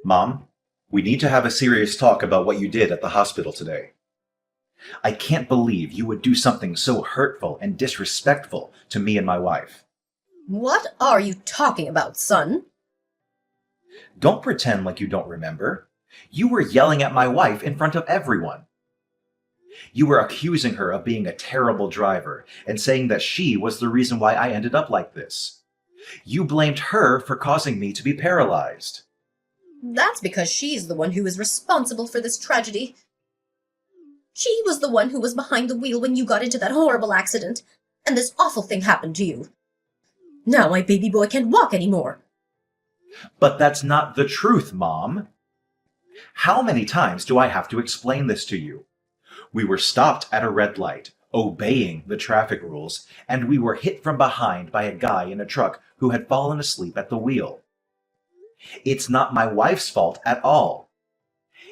Mom, we need to have a serious talk about what you did at the hospital today. I can't believe you would do something so hurtful and disrespectful to me and my wife. What are you talking about, son? Don't pretend like you don't remember. You were yelling at my wife in front of everyone. You were accusing her of being a terrible driver and saying that she was the reason why I ended up like this. You blamed her for causing me to be paralyzed. That's because she's the one who is responsible for this tragedy. She was the one who was behind the wheel when you got into that horrible accident, and this awful thing happened to you. Now my baby boy can't walk anymore. But that's not the truth, Mom. How many times do I have to explain this to you? We were stopped at a red light, obeying the traffic rules, and we were hit from behind by a guy in a truck who had fallen asleep at the wheel. It's not my wife's fault at all.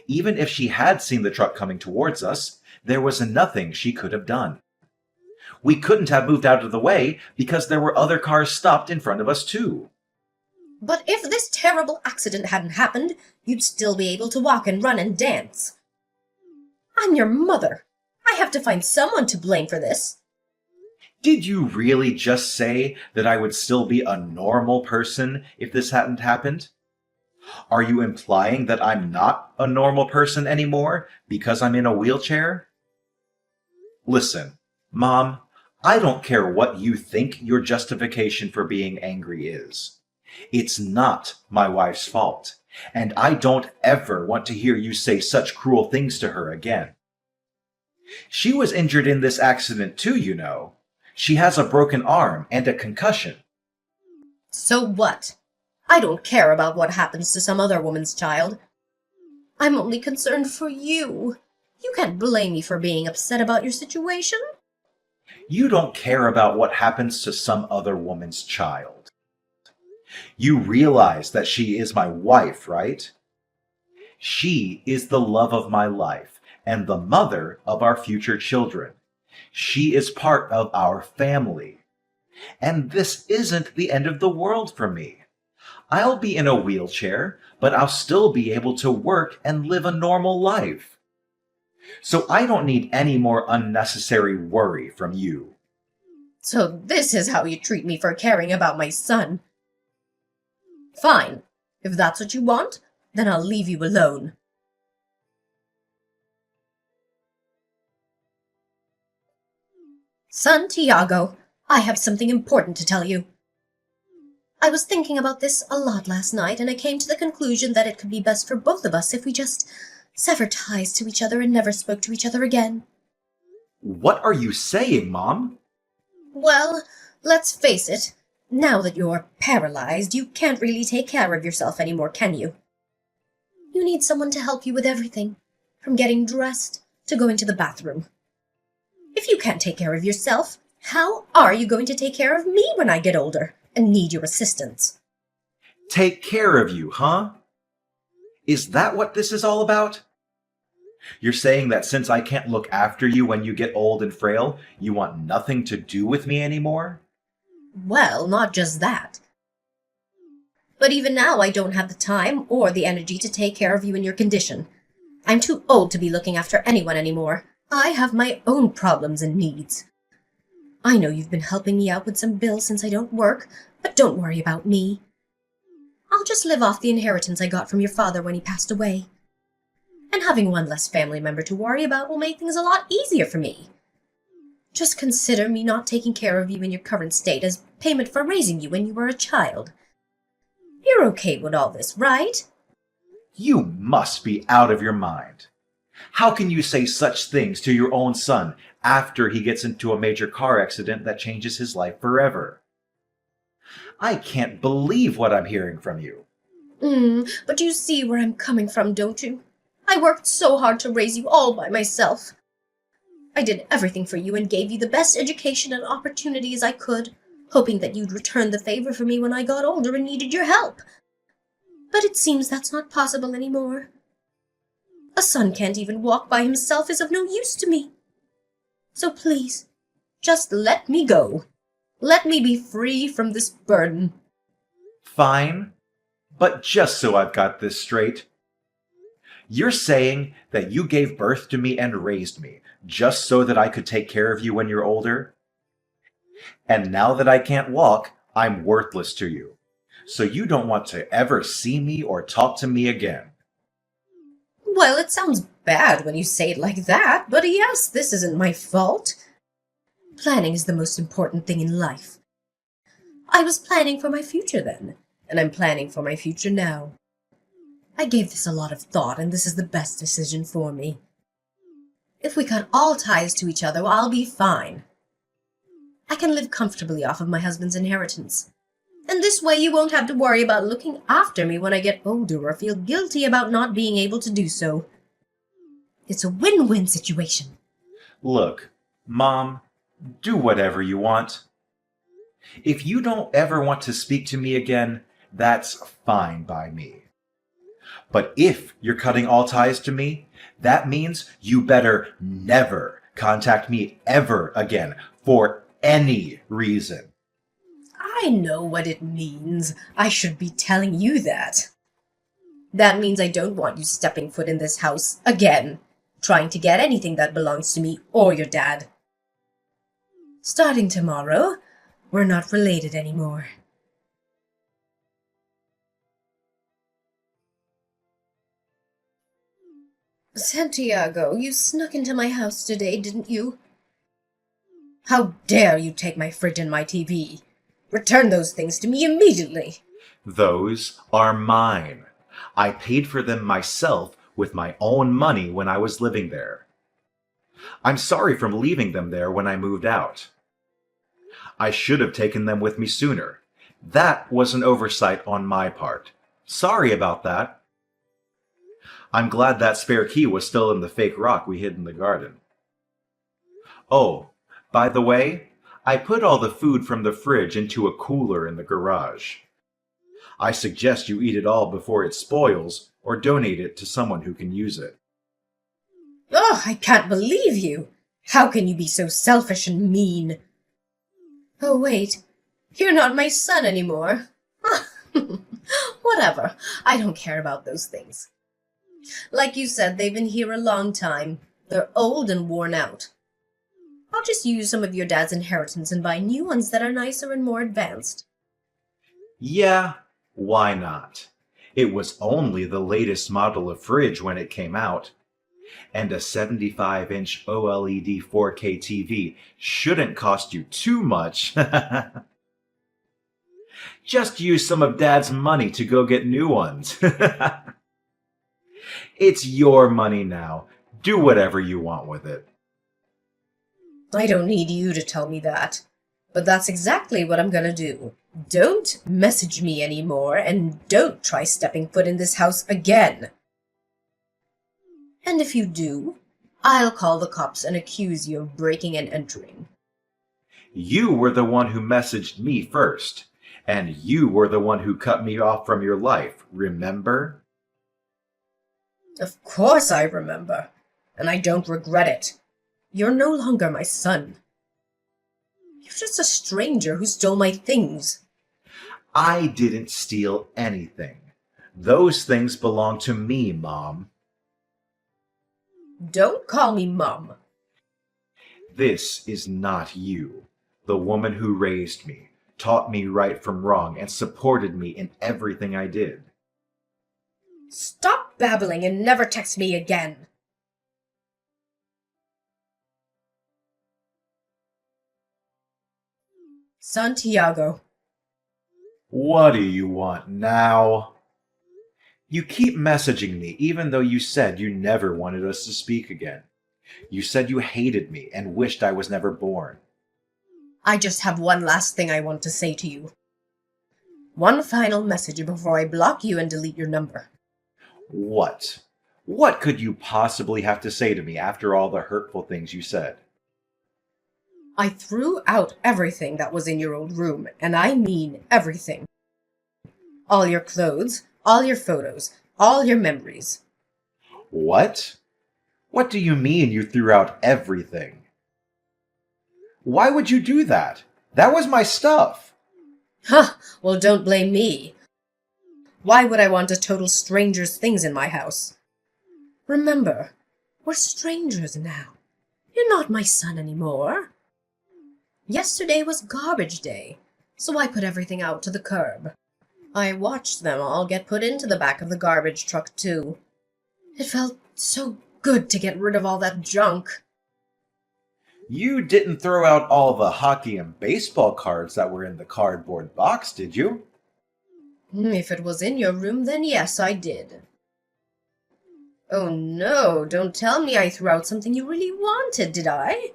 Even if she had seen the truck coming towards us, there was nothing she could have done. We couldn't have moved out of the way because there were other cars stopped in front of us too. But if this terrible accident hadn't happened, you'd still be able to walk and run and dance. I'm your mother. I have to find someone to blame for this. Did you really just say that I would still be a normal person if this hadn't happened? Are you implying that I'm not a normal person anymore because I'm in a wheelchair? Listen, Mom, I don't care what you think your justification for being angry is. It's not my wife's fault, and I don't ever want to hear you say such cruel things to her again. She was injured in this accident too, you know. She has a broken arm and a concussion. So what? I don't care about what happens to some other woman's child. I'm only concerned for you. You can't blame me for being upset about your situation. You don't care about what happens to some other woman's child. You realize that she is my wife, right? She is the love of my life and the mother of our future children. She is part of our family. And this isn't the end of the world for me. I'll be in a wheelchair, but I'll still be able to work and live a normal life. So I don't need any more unnecessary worry from you. So this is how you treat me for caring about my son. Fine. If that's what you want, then I'll leave you alone. Son Tiago, I have something important to tell you. I was thinking about this a lot last night, and I came to the conclusion that it could be best for both of us if we just severed ties to each other and never spoke to each other again. What are you saying, Mom? Well, let's face it. Now that you're paralyzed, you can't really take care of yourself anymore, can you? You need someone to help you with everything, from getting dressed to going to the bathroom. If you can't take care of yourself, how are you going to take care of me when I get older and need your assistance? Take care of you, huh? Is that what this is all about? You're saying that since I can't look after you when you get old and frail, you want nothing to do with me anymore? Well, not just that. But even now I don't have the time or the energy to take care of you in your condition. I'm too old to be looking after anyone anymore. I have my own problems and needs. I know you've been helping me out with some bills since I don't work, but don't worry about me. I'll just live off the inheritance I got from your father when he passed away. And having one less family member to worry about will make things a lot easier for me. Just consider me not taking care of you in your current state as payment for raising you when you were a child. You're okay with all this, right? You must be out of your mind. How can you say such things to your own son after he gets into a major car accident that changes his life forever? I can't believe what I'm hearing from you. But you see where I'm coming from, don't you? I worked so hard to raise you all by myself. I did everything for you and gave you the best education and opportunities I could, hoping that you'd return the favor for me when I got older and needed your help. But it seems that's not possible anymore. A son can't even walk by himself is of no use to me. So please, just let me go. Let me be free from this burden. Fine, But just so I've got this straight, you're saying that you gave birth to me and raised me just so that I could take care of you when you're older? And now that I can't walk, I'm worthless to you. So you don't want to ever see me or talk to me again. Well, it sounds bad when you say it like that, but yes, this isn't my fault. Planning is the most important thing in life. I was planning for my future then, and I'm planning for my future now. I gave this a lot of thought, and this is the best decision for me. If we cut all ties to each other, I'll be fine. I can live comfortably off of my husband's inheritance. And this way you won't have to worry about looking after me when I get older or feel guilty about not being able to do so. It's a win-win situation. Look, Mom, do whatever you want. If you don't ever want to speak to me again, that's fine by me. But if you're cutting all ties to me, that means you better never contact me ever again for any reason. I know what it means. I should be telling you that. That means I don't want you stepping foot in this house again, trying to get anything that belongs to me or your dad. Starting tomorrow, we're not related anymore. Santiago, you snuck into my house today, didn't you? How dare you take my fridge and my TV? Return those things to me immediately. Those are mine. I paid for them myself with my own money when I was living there. I'm sorry for leaving them there when I moved out. I should have taken them with me sooner. That was an oversight on my part. Sorry about that. I'm glad that spare key was still in the fake rock we hid in the garden. Oh, by the way, I put all the food from the fridge into a cooler in the garage. I suggest you eat it all before it spoils or donate it to someone who can use it. Oh, I can't believe you! How can you be so selfish and mean? Oh, wait. You're not my son anymore. Whatever. I don't care about those things. Like you said, they've been here a long time. They're old and worn out. I'll just use some of your dad's inheritance and buy new ones that are nicer and more advanced. Yeah, why not? It was only the latest model of fridge when it came out. And a 75-inch OLED 4K TV shouldn't cost you too much. Just use some of Dad's money to go get new ones. It's your money now. Do whatever you want with it. I don't need you to tell me that. But that's exactly what I'm gonna do. Don't message me anymore, and don't try stepping foot in this house again. And if you do, I'll call the cops and accuse you of breaking and entering. You were the one who messaged me first, and you were the one who cut me off from your life, remember? Of course I remember, and I don't regret it. You're no longer my son. You're just a stranger who stole my things. I didn't steal anything. Those things belong to me, Mom. Don't call me Mom. This is not you, the woman who raised me, taught me right from wrong, and supported me in everything I did. Stop babbling and never text me again. Santiago. What do you want now? You keep messaging me even though you said you never wanted us to speak again. You said you hated me and wished I was never born. I just have one last thing I want to say to you. One final message before I block you and delete your number. What? What could you possibly have to say to me after all the hurtful things you said? I threw out everything that was in your old room, and I mean everything. All your clothes, all your photos, all your memories. What? What do you mean you threw out everything? Why would you do that? That was my stuff. Huh, well, don't blame me. Why would I want a total stranger's things in my house? Remember, we're strangers now. You're not my son anymore. Yesterday was garbage day, so I put everything out to the curb. I watched them all get put into the back of the garbage truck, too. It felt so good to get rid of all that junk. You didn't throw out all the hockey and baseball cards that were in the cardboard box, did you? If it was in your room, then yes, I did. Oh no, don't tell me I threw out something you really wanted, did I?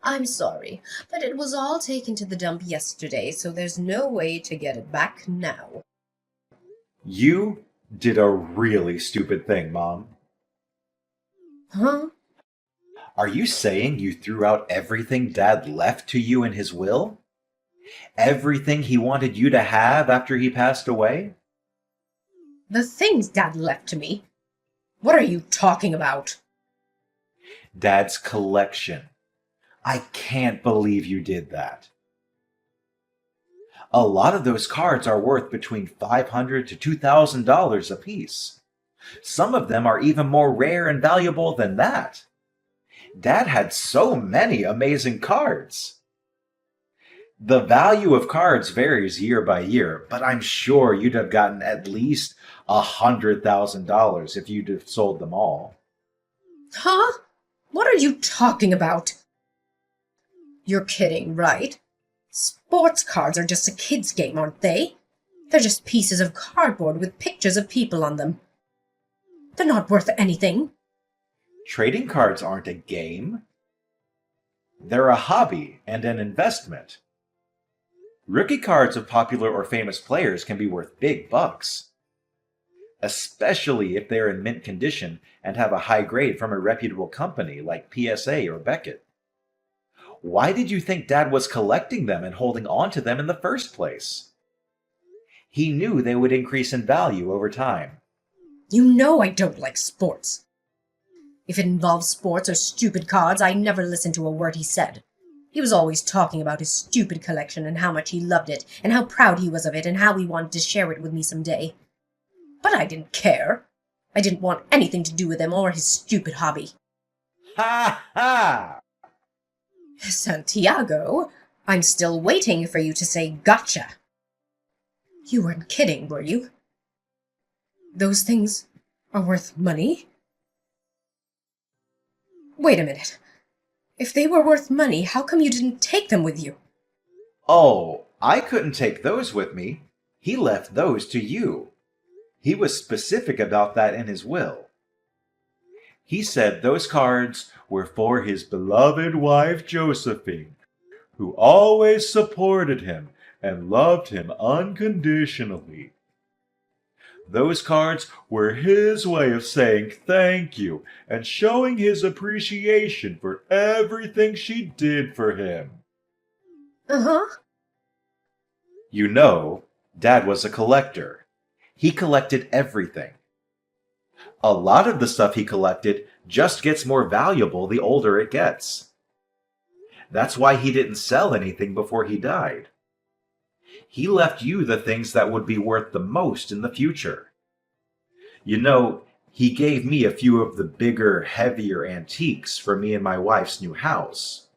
I'm sorry, but it was all taken to the dump yesterday, so there's no way to get it back now. You did a really stupid thing, Mom. Huh? Are you saying you threw out everything Dad left to you in his will? Everything he wanted you to have after he passed away? The things Dad left to me? What are you talking about? Dad's collection. I can't believe you did that. A lot of those cards are worth between $500 to $2,000 apiece. Some of them are even more rare and valuable than that. Dad had so many amazing cards. The value of cards varies year by year, but I'm sure you'd have gotten at least $100,000 if you'd have sold them all. Huh? What are you talking about? You're kidding, right? Sports cards are just a kid's game, aren't they? They're just pieces of cardboard with pictures of people on them. They're not worth anything. Trading cards aren't a game. They're a hobby and an investment. Rookie cards of popular or famous players can be worth big bucks, especially if they're in mint condition and have a high grade from a reputable company like PSA or Beckett. Why did you think Dad was collecting them and holding on to them in the first place? He knew they would increase in value over time. You know I don't like sports. If it involves sports or stupid cards, I never listened to a word he said. He was always talking about his stupid collection and how much he loved it, and how proud he was of it, and how he wanted to share it with me someday. But I didn't care. I didn't want anything to do with him or his stupid hobby. Ha ha! Santiago, I'm still waiting for you to say gotcha. You weren't kidding, were you? Those things are worth money? Wait a minute. If they were worth money, how come you didn't take them with you? Oh, I couldn't take those with me. He left those to you. He was specific about that in his will. He said those cards were for his beloved wife Josephine, who always supported him and loved him unconditionally. Those cards were his way of saying thank you and showing his appreciation for everything she did for him. Uh-huh. You know, Dad was a collector. He collected everything. A lot of the stuff he collected just gets more valuable the older it gets. That's why he didn't sell anything before he died. He left you the things that would be worth the most in the future. You know, he gave me a few of the bigger, heavier antiques for me and my wife's new house.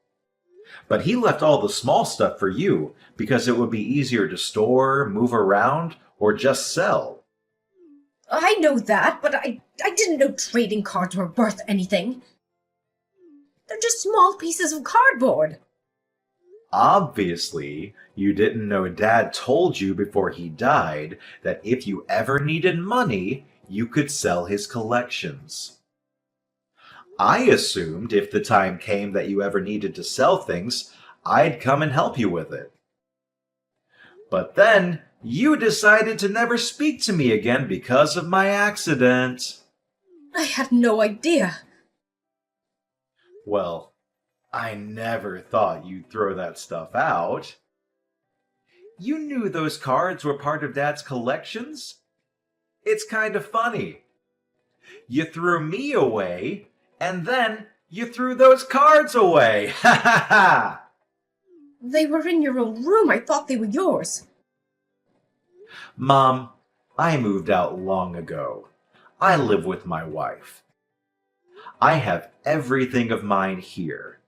But he left all the small stuff for you because it would be easier to store, move around, or just sell. I know that, but I didn't know trading cards were worth anything. They're just small pieces of cardboard. Obviously, you didn't know Dad told you before he died that if you ever needed money, you could sell his collections. I assumed if the time came that you ever needed to sell things, I'd come and help you with it. But then, you decided to never speak to me again because of my accident. I had no idea. Well, I never thought you'd throw that stuff out. You knew those cards were part of Dad's collections? It's kind of funny. You threw me away, and then you threw those cards away. Ha ha ha! They were in your own room. I thought they were yours. Mom, I moved out long ago. I live with my wife. I have everything of mine here.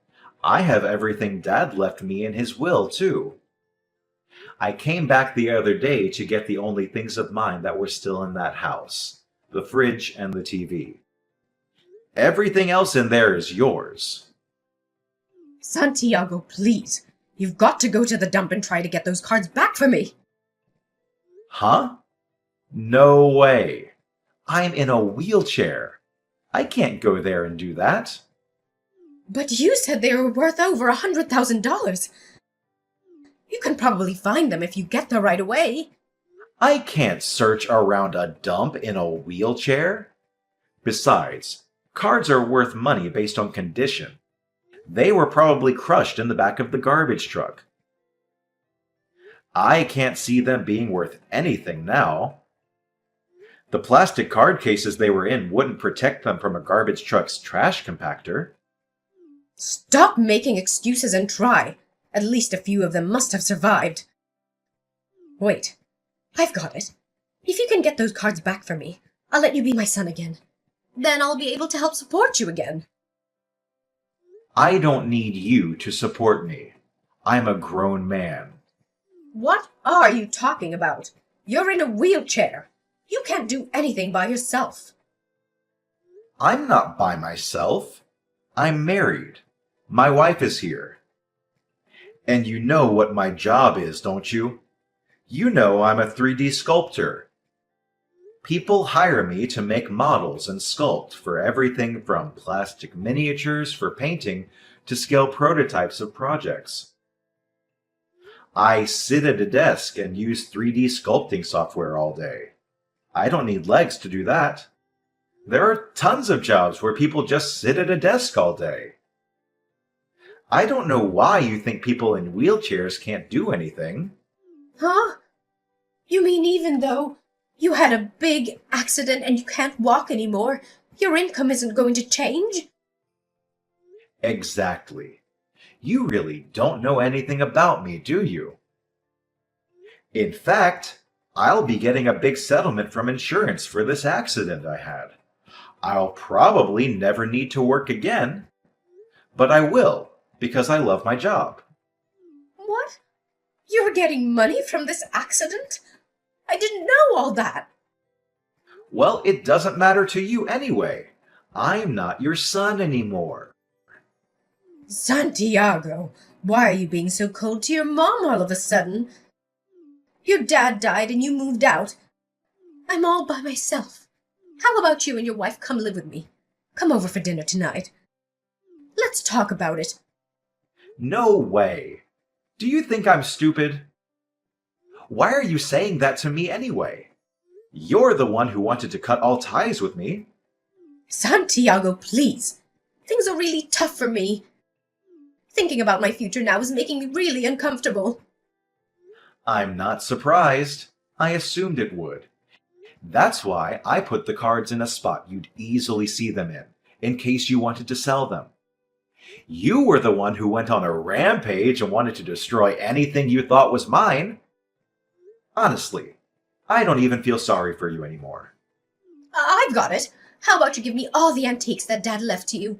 I have everything Dad left me in his will, too. I came back the other day to get the only things of mine that were still in that house, the fridge and the TV. Everything else in there is yours. Santiago, please. You've got to go to the dump and try to get those cards back for me. Huh? No way. I'm in a wheelchair. I can't go there and do that. But you said they were worth over $100,000. You can probably find them if you get there right away. I can't search around a dump in a wheelchair. Besides, cards are worth money based on condition. They were probably crushed in the back of the garbage truck. I can't see them being worth anything now. The plastic card cases they were in wouldn't protect them from a garbage truck's trash compactor. Stop making excuses and try. At least a few of them must have survived. Wait, I've got it. If you can get those cards back for me, I'll let you be my son again. Then I'll be able to help support you again. I don't need you to support me. I'm a grown man. What are you talking about? You're in a wheelchair. You can't do anything by yourself. I'm not by myself. I'm married. My wife is here. And you know what my job is, don't you? You know I'm a 3D sculptor. People hire me to make models and sculpt for everything from plastic miniatures for painting to scale prototypes of projects. I sit at a desk and use 3D sculpting software all day. I don't need legs to do that. There are tons of jobs where people just sit at a desk all day. I don't know why you think people in wheelchairs can't do anything. Huh? You mean even though you had a big accident and you can't walk anymore, your income isn't going to change? Exactly. You really don't know anything about me, do you? In fact, I'll be getting a big settlement from insurance for this accident I had. I'll probably never need to work again, but I will because I love my job. What? You're getting money from this accident? I didn't know all that. Well, it doesn't matter to you anyway. I'm not your son anymore. Santiago, why are you being so cold to your mom all of a sudden? Your dad died and you moved out. I'm all by myself. How about you and your wife come live with me? Come over for dinner tonight. Let's talk about it. No way. Do you think I'm stupid? Why are you saying that to me anyway? You're the one who wanted to cut all ties with me. Santiago, please. Things are really tough for me. Thinking about my future now is making me really uncomfortable. I'm not surprised. I assumed it would. That's why I put the cards in a spot you'd easily see them in case you wanted to sell them. You were the one who went on a rampage and wanted to destroy anything you thought was mine. Honestly, I don't even feel sorry for you anymore. I've got it. How about you give me all the antiques that Dad left to you?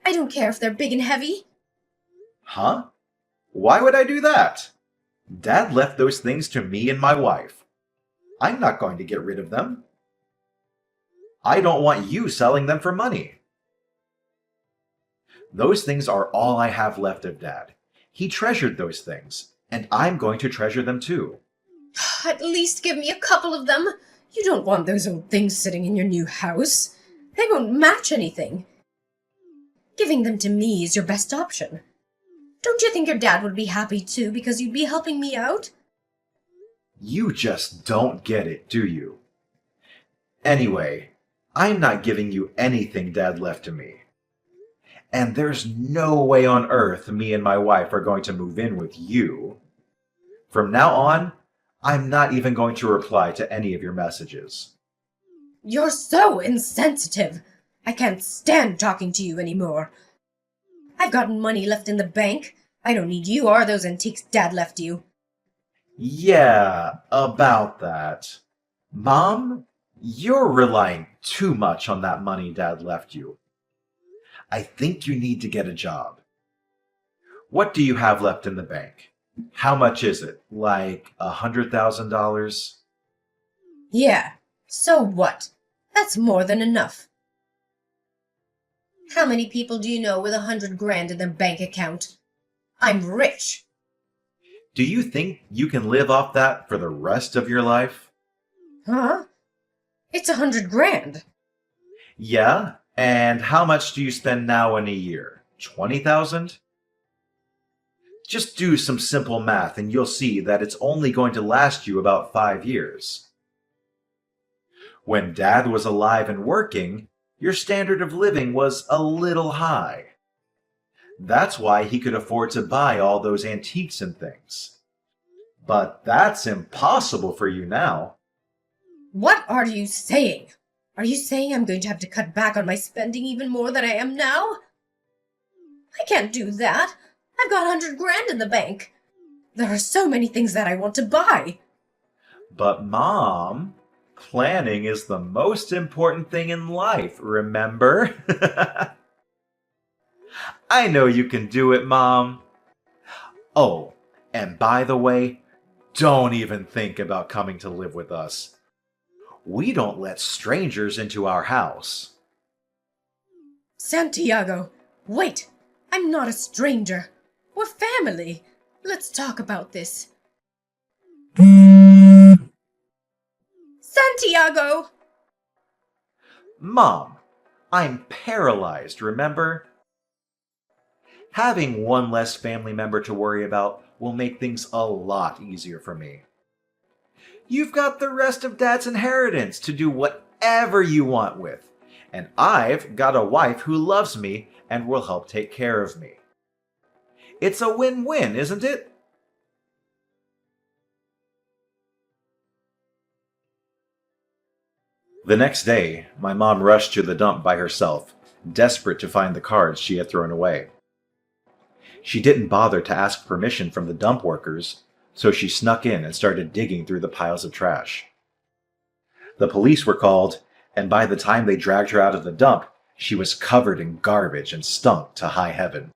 I don't care if they're big and heavy. Huh? Why would I do that? Dad left those things to me and my wife. I'm not going to get rid of them. I don't want you selling them for money. Those things are all I have left of Dad. He treasured those things, and I'm going to treasure them too. At least give me a couple of them. You don't want those old things sitting in your new house. They won't match anything. Giving them to me is your best option. Don't you think your dad would be happy too because you'd be helping me out? You just don't get it, do you? Anyway, I'm not giving you anything Dad left to me. And there's no way on earth me and my wife are going to move in with you. From now on, I'm not even going to reply to any of your messages. You're so insensitive. I can't stand talking to you anymore. I've got money left in the bank. I don't need you or those antiques Dad left you. Yeah, about that. Mom, you're relying too much on that money Dad left you. I think you need to get a job. What do you have left in the bank? How much is it? Like $100,000? Yeah, so what? That's more than enough. How many people do you know with 100 grand in their bank account? I'm rich. Do you think you can live off that for the rest of your life? Huh? It's 100 grand. Yeah, and how much do you spend now in a year? 20,000? Just do some simple math and you'll see that it's only going to last you about 5 years. When Dad was alive and working, your standard of living was a little high. That's why he could afford to buy all those antiques and things. But that's impossible for you now. What are you saying? Are you saying I'm going to have to cut back on my spending even more than I am now? I can't do that. I've got 100 grand in the bank. There are so many things that I want to buy. But Mom, planning is the most important thing in life, remember? I know you can do it, Mom. Oh, and by the way, don't even think about coming to live with us. We don't let strangers into our house. Santiago, wait. I'm not a stranger. We're family. Let's talk about this. Santiago! Mom, I'm paralyzed, remember? Having one less family member to worry about will make things a lot easier for me. You've got the rest of Dad's inheritance to do whatever you want with, and I've got a wife who loves me and will help take care of me. It's a win-win, isn't it? The next day, my mom rushed to the dump by herself, desperate to find the cards she had thrown away. She didn't bother to ask permission from the dump workers, so she snuck in and started digging through the piles of trash. The police were called, and by the time they dragged her out of the dump, she was covered in garbage and stunk to high heaven.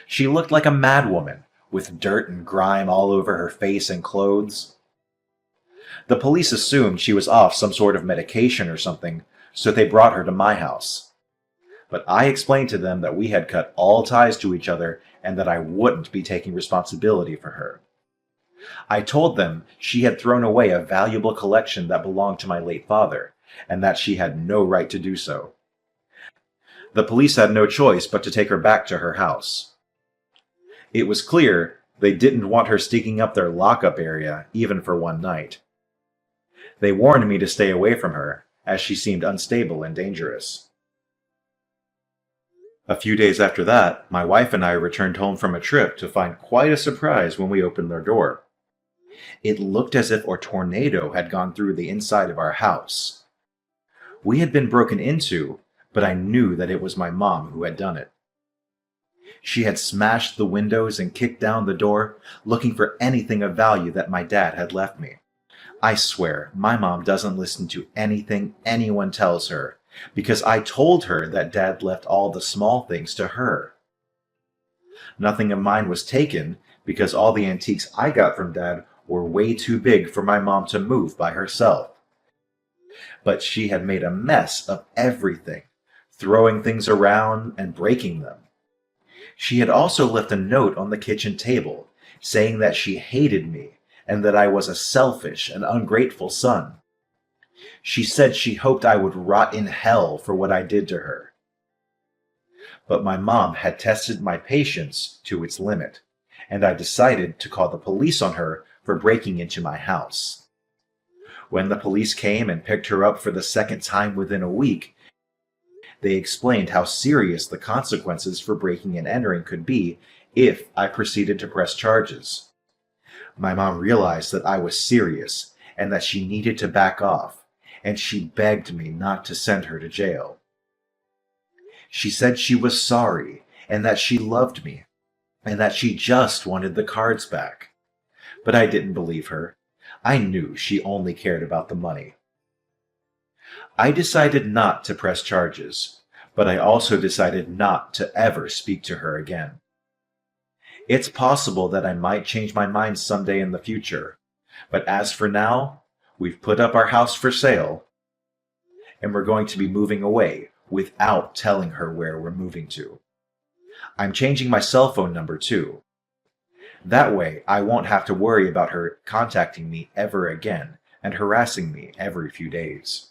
She looked like a madwoman, with dirt and grime all over her face and clothes. The police assumed she was off some sort of medication or something, so they brought her to my house. But I explained to them that we had cut all ties to each other and that I wouldn't be taking responsibility for her. I told them she had thrown away a valuable collection that belonged to my late father, and that she had no right to do so. The police had no choice but to take her back to her house. It was clear they didn't want her sneaking up their lockup area, even for one night. They warned me to stay away from her, as she seemed unstable and dangerous. A few days after that, my wife and I returned home from a trip to find quite a surprise when we opened their door. It looked as if a tornado had gone through the inside of our house. We had been broken into, but I knew that it was my mom who had done it. She had smashed the windows and kicked down the door, looking for anything of value that my dad had left me. I swear, my mom doesn't listen to anything anyone tells her, because I told her that Dad left all the small things to her. Nothing of mine was taken, because all the antiques I got from Dad were way too big for my mom to move by herself. But she had made a mess of everything, throwing things around and breaking them. She had also left a note on the kitchen table, saying that she hated me and that I was a selfish and ungrateful son. She said she hoped I would rot in hell for what I did to her. But my mom had tested my patience to its limit, and I decided to call the police on her for breaking into my house. When the police came and picked her up for the second time within a week, they explained how serious the consequences for breaking and entering could be if I proceeded to press charges. My mom realized that I was serious and that she needed to back off, and she begged me not to send her to jail. She said she was sorry and that she loved me and that she just wanted the cards back. But I didn't believe her. I knew she only cared about the money. I decided not to press charges, but I also decided not to ever speak to her again. It's possible that I might change my mind someday in the future, but as for now, we've put up our house for sale, and we're going to be moving away without telling her where we're moving to. I'm changing my cell phone number too. That way, I won't have to worry about her contacting me ever again and harassing me every few days.